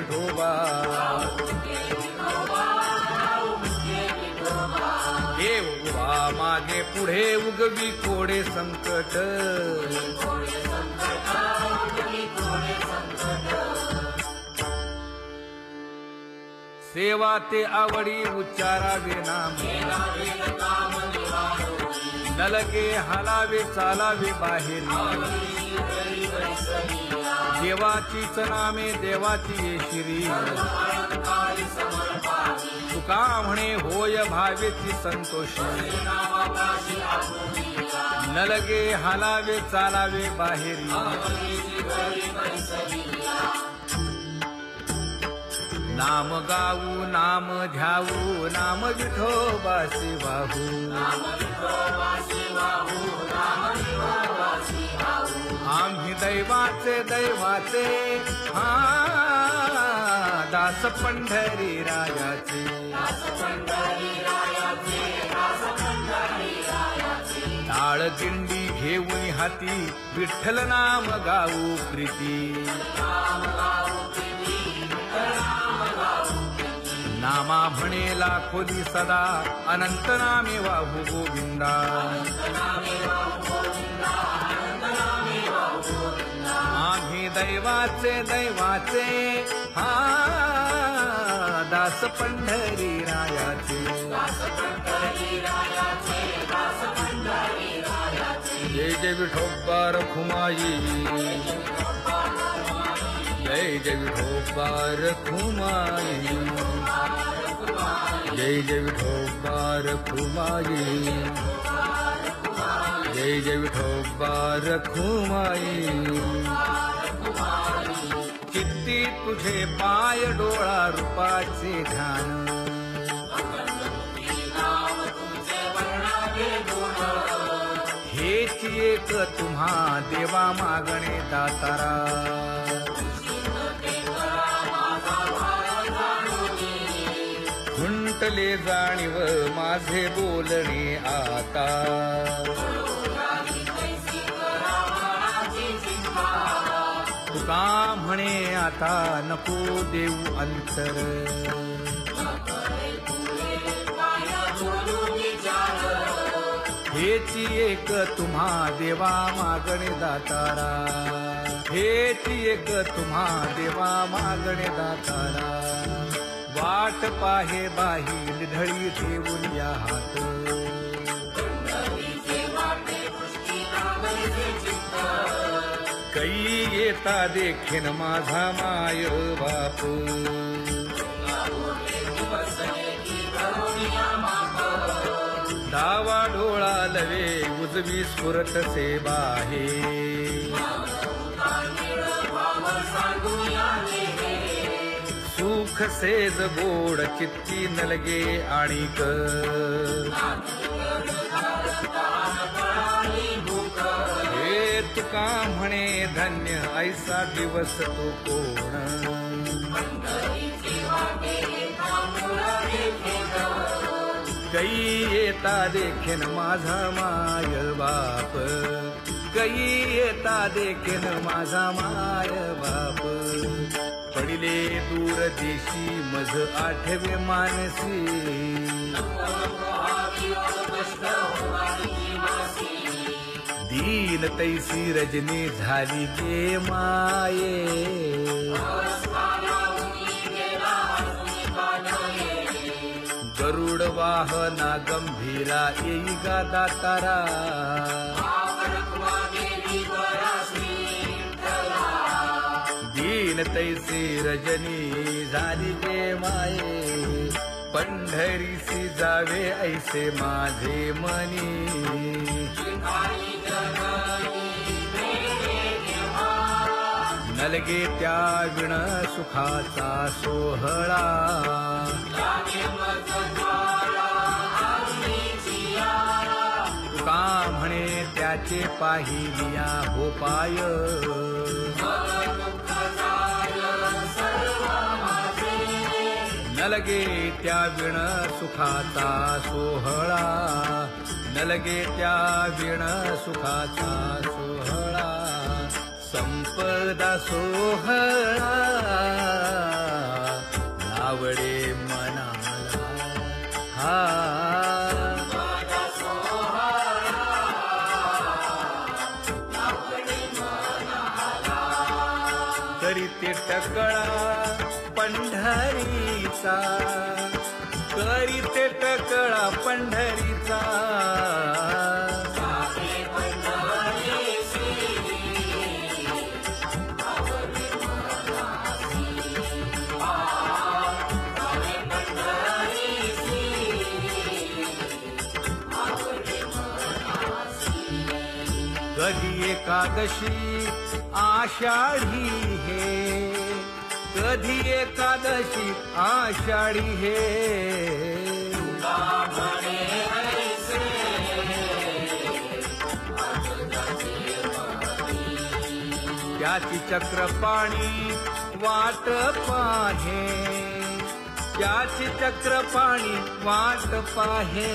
विठोबा देव उभा मागे पुढे उगवी कोडे संकट सेवा ते आवडी उच्चारावे नाम नलगे हालावे चालावे बाहेर देवाचीच नामे देवाची येशिरी तुका म्हणे होय भावेची संतोषी नलगे हालावे चालावे बाहेरी नाम गाऊ नाम ध्याऊ नाम विठोबासी वाहू आम्ही दैवाचे दैवाचे हा दास पंढरी रायाचे टाळ दिंडी घेऊन हाती विठ्ठल नाम गाऊ प्रीती नामा म्हणे लाखोली सदा अनंत नामे वाहू गोविंदा आम्ही दैवाचे दैवाचे हा दास पंढरी रायाचे जय जय विठोबा रखुमाई जय जय विठोबा रखुमाई जय जय विठोबा रखुमाई जय जय विठोबा रखुमाई चित्ती तुझे पाय डोळा रूपाचे ध्यान हेच एक तुम्हा देवा मागणे दातारा खुंटले जाणीव माझे बोलणे आता तुका म्हणे आता नको देऊ अंतर हेची एक तुम्हा देवा मागणे दातारा हेची एक तुम्हा देवा मागणे दातारा वाट पाहे बाही ढळी ठेवून या हात कै येता देखीन माझा माय बाप डावा डोळा लवे उजवी स्फुरत से बाहे सुख सेज गोड चित्ती नलगे आणिक हे तुका म्हणे धन्य ऐसा दिवस तो कोण कै येता देखीन माझा माय बाप कै येता देखीन माझा माय बाप पडिले दूर देशी मज आठवे मानसी दीन तैसी रजनी झाली गे माये गरुड वाहना गंभीरा येई गा दातारा दीन तैसी रजनी झाली गे माये पंढरीसी जावे ऐसे माझे मनी नलगे त्या विण सुखाचा सोहळा तुका म्हणे त्याचे पाहिलिया हो पाय नलगे त्या विण सुखाचा सोहळा नलगे त्या विण सुखाचा सोहळा संपदा सोहळा आवडे मनाला हा करीते टकळा पंढरीचा करीते टकळा पंढरीचा कधी एकादशी आषाढी हे कधी एकादशी आषाढी हे त्याची चक्रपाणी वाट पाहे त्याची चक्रपाणी वाट पाहे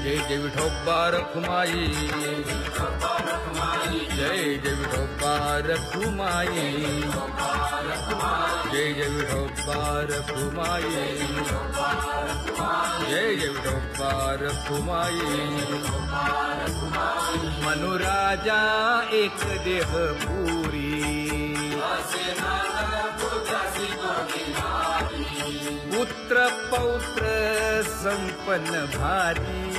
जय जय विठोबा रखुमाई जय जय विठोबा रखुमाई जय जय विठोबा रखुमाई जय जय विठोबा रखुमाई मनुराजा एक देह पुरी पुत्र पौत्र संपन्न भारी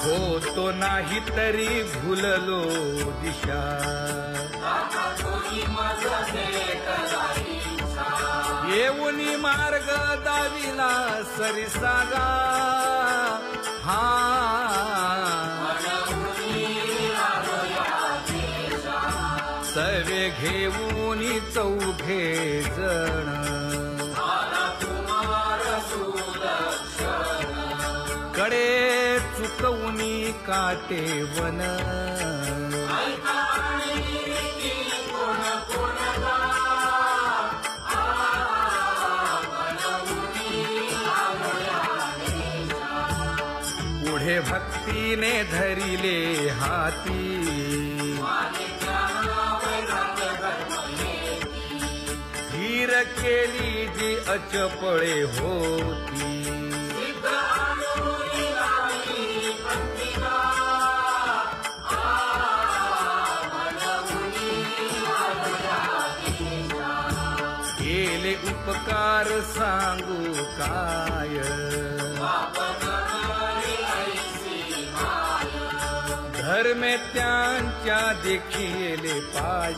हो तो नाही तरी भुललो दिशा येऊनी मार्ग दाविला सरिसागा हा सवे घेऊनी चौघे जण कडे चुकवूनी काटे वन पुढे भक्तीने धरिले हाती धीर केली जी अचपळे होती केले उपकार सांगू काय धर्मे त्यांच्या देखिले पाय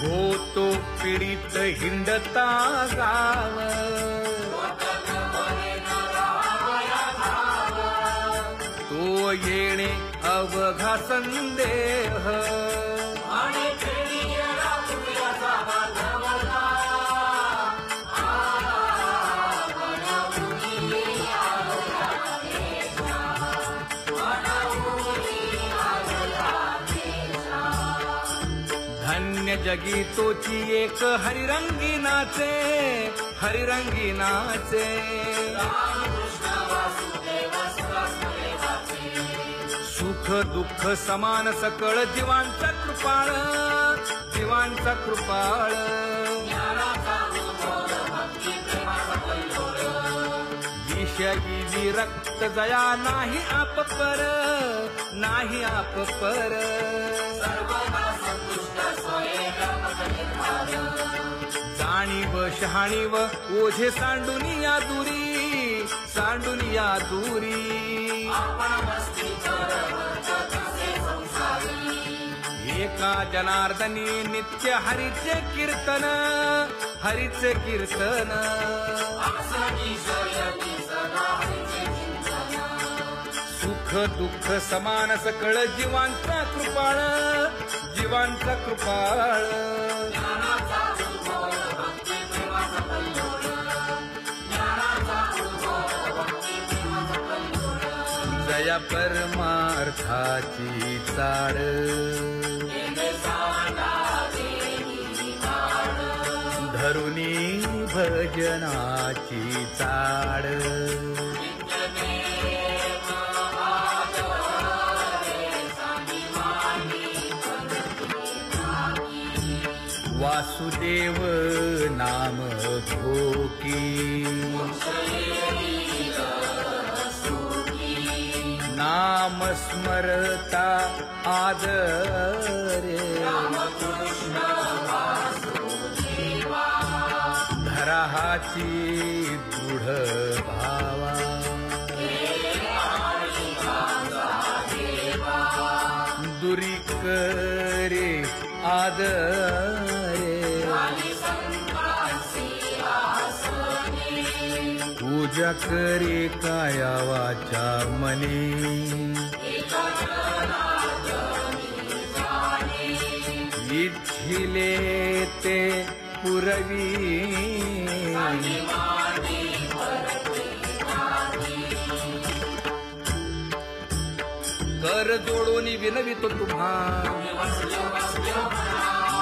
होतो पीडित हिंडता गाव तो येणे अवघा संदेह धन्य जगी तोची एक हरिरंगी नाचे हरिरंगी नाचे सुख दुःख समान सकळ जीवांचा कृपाळ जीवांचा कृपाळ विषयी विरक्त जया नाही आप पर नाही आप पर जाणीव शहाणीव ओझे सांडुनिया दूरी एका जनार्दनी नित्य हरीचे कीर्तन दुःख समान सकळ जीवांचा कृपाळ, जीवांचा कृपाळ. जया परमार्थाची चाड, धरुनी भजनाची चाड. वासुदेव नाम घोकी, नाम स्मरता आदरे. धराहाची दृढ भावा, दुरी करे आदरे. पूजा करे काया वाचा मने, इच्छिले ते पुरवी. कर जोडून विनवितो तुम्हा,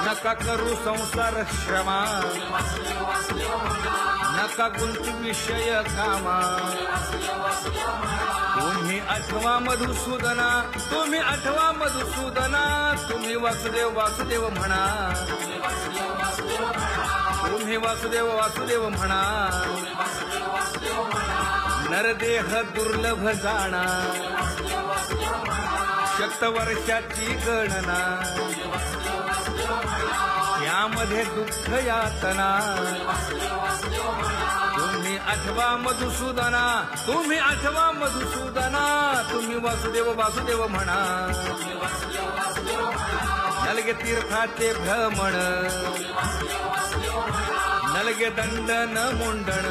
नका करू संसार श्रमा. नका गुंतू विषय कामा. तुम्ही आठवा मधुसूदना, तुम्ही आठवा मधुसूदना. तुम्ही वासुदेव वासुदेव म्हणा, तुम्ही वासुदेव वासुदेव म्हणा. नरदेह दुर्लभ जाणा, शतवर्षाची गणना. यामध्ये दुःख यातना. तुम्ही आठवा मधुसूदना, तुम्ही आठवा मधुसूदना. तुम्ही वासुदेव वासुदेव म्हणा. नलगे तीर्थाचे भ्रमण, नलगे दंडन मुंडण.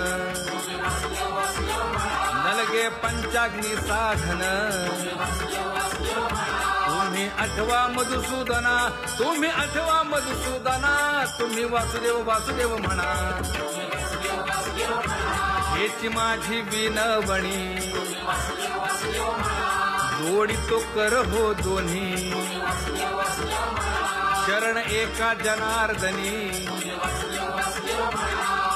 नलगे पंचाग्नी साधन. तुम्ही आठवा मधुसूदना, तुम्ही आठवा मधुसूदना. तुम्ही वासुदेव वासुदेव म्हणा. हेची माझी विनवणी, जोडितो कर हो दोन्ही. शरण एका जनार्दनी.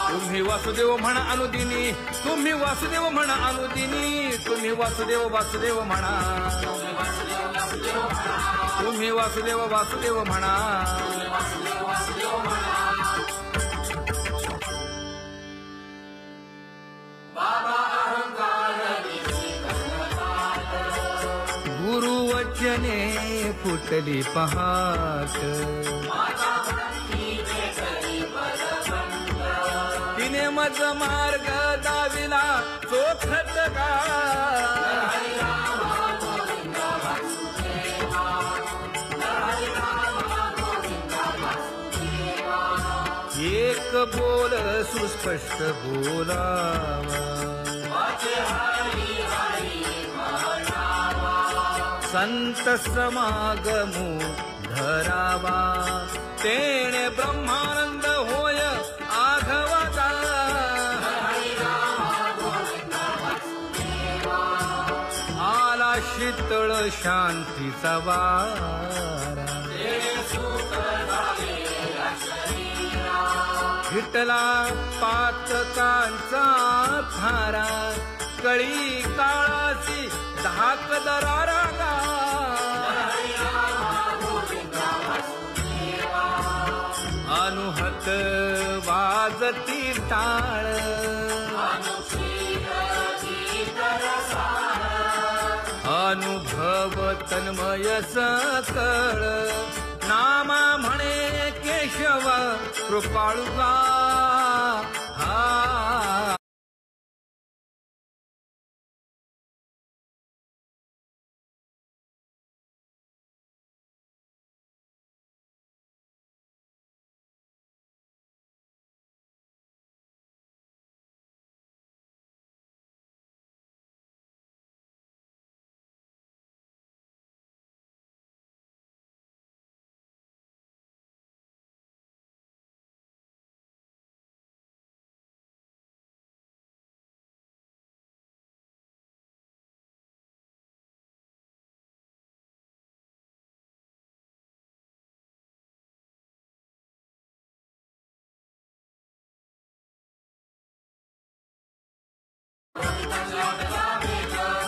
तुम्ही वासुदेव म्हणा अनुदिनी, तुम्ही वासुदेव म्हणा अनुदिनी. तुम्ही वासुदेव वासुदेव म्हणा, तुम्ही वासुदेव वासुदेव म्हणा. गुरुवचने फुटली पहाट, तिने मज मार्ग दाविला चोखत का. एक बोल सुस्पष्ट बोलावा, संत समागमू धरावा. तेणे ब्रह्मानंद होय आघवाचा. आला शीतळ शांतीचा वारा. विठला पातकांचा थारा. कळी काळाची धाक दरारा गा. अनुहत वाजती टाळ. अनुभव तन्मय सकळ. नामा म्हणे केशव कृपाळुगा. हा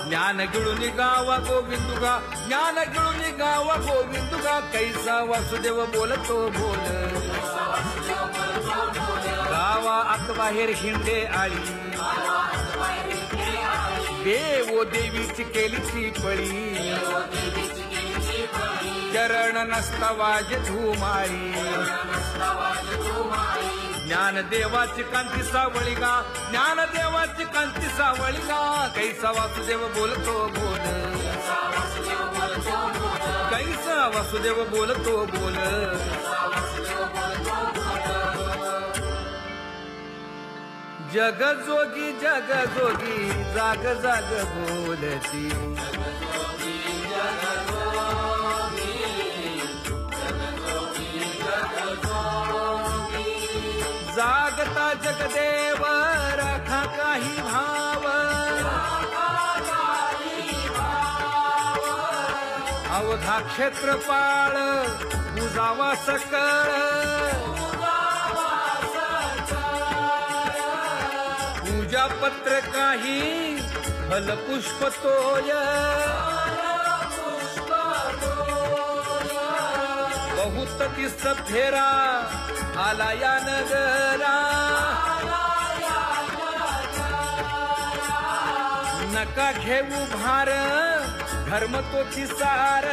ज्ञान गिळून गावा गोविंदुगा, ज्ञान गिळून गावा गोविंदुगा, कैसा वासुदेव बोलतो बोल. गावा आत बाहेर हिंडे आळी, देवो देवीची केलीची पळी. चरण नसता वाज धुमाळी, ज्ञानदेवाची कांती सावळी गा, ज्ञानदेवाची कांती सावळी गा, कैसा वासुदेव बोलतो बोल. कैसा वासुदेव बोलतो बोल. जग जोगी जाग जाग बोलती. जागता जगदेव राखा काही भाव, अवधा क्षेत्रपाळ बुजावा सकळ. पूजा पत्र काही फलपुष्प तोय, बहुत तीस फेरा आला या नगरा. नका घेऊ भार धर्म तोची सार,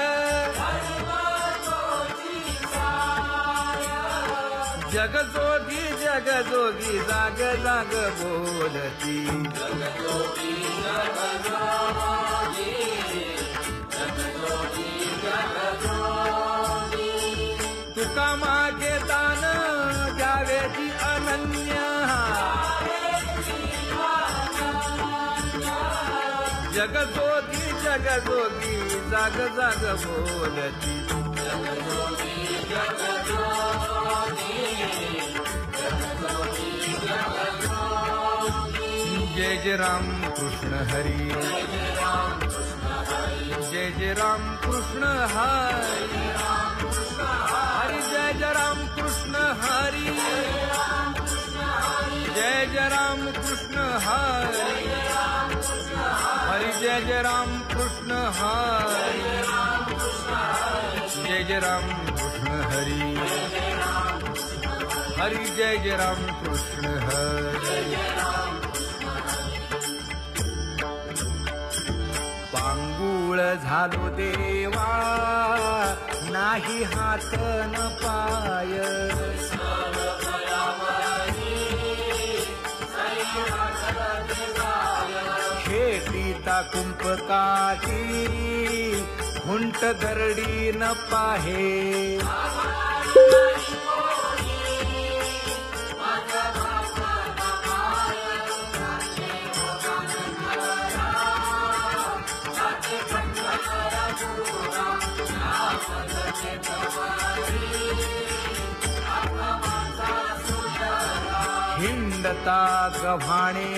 जग जोगी जाग जाग बोलती. तुका मागे दान द्यावेची अनन्य, जग जोगी जाग जाग बोलती. जय जय राम कृष्ण हरी, जय जय राम कृष्ण हरी, हरि जय जय राम कृष्ण हरी, जय जय राम कृष्ण हरी, हरि जय जय राम कृष्ण हरी, जय जय राम कृष्ण हरी, हरि जय जय राम कृष्ण हरी. पांगुळ झालो देवा नाही हात न पाय, खेटीता कुंपकाठी हुंट दरडी न पाहे. हिंडता गव्हाणे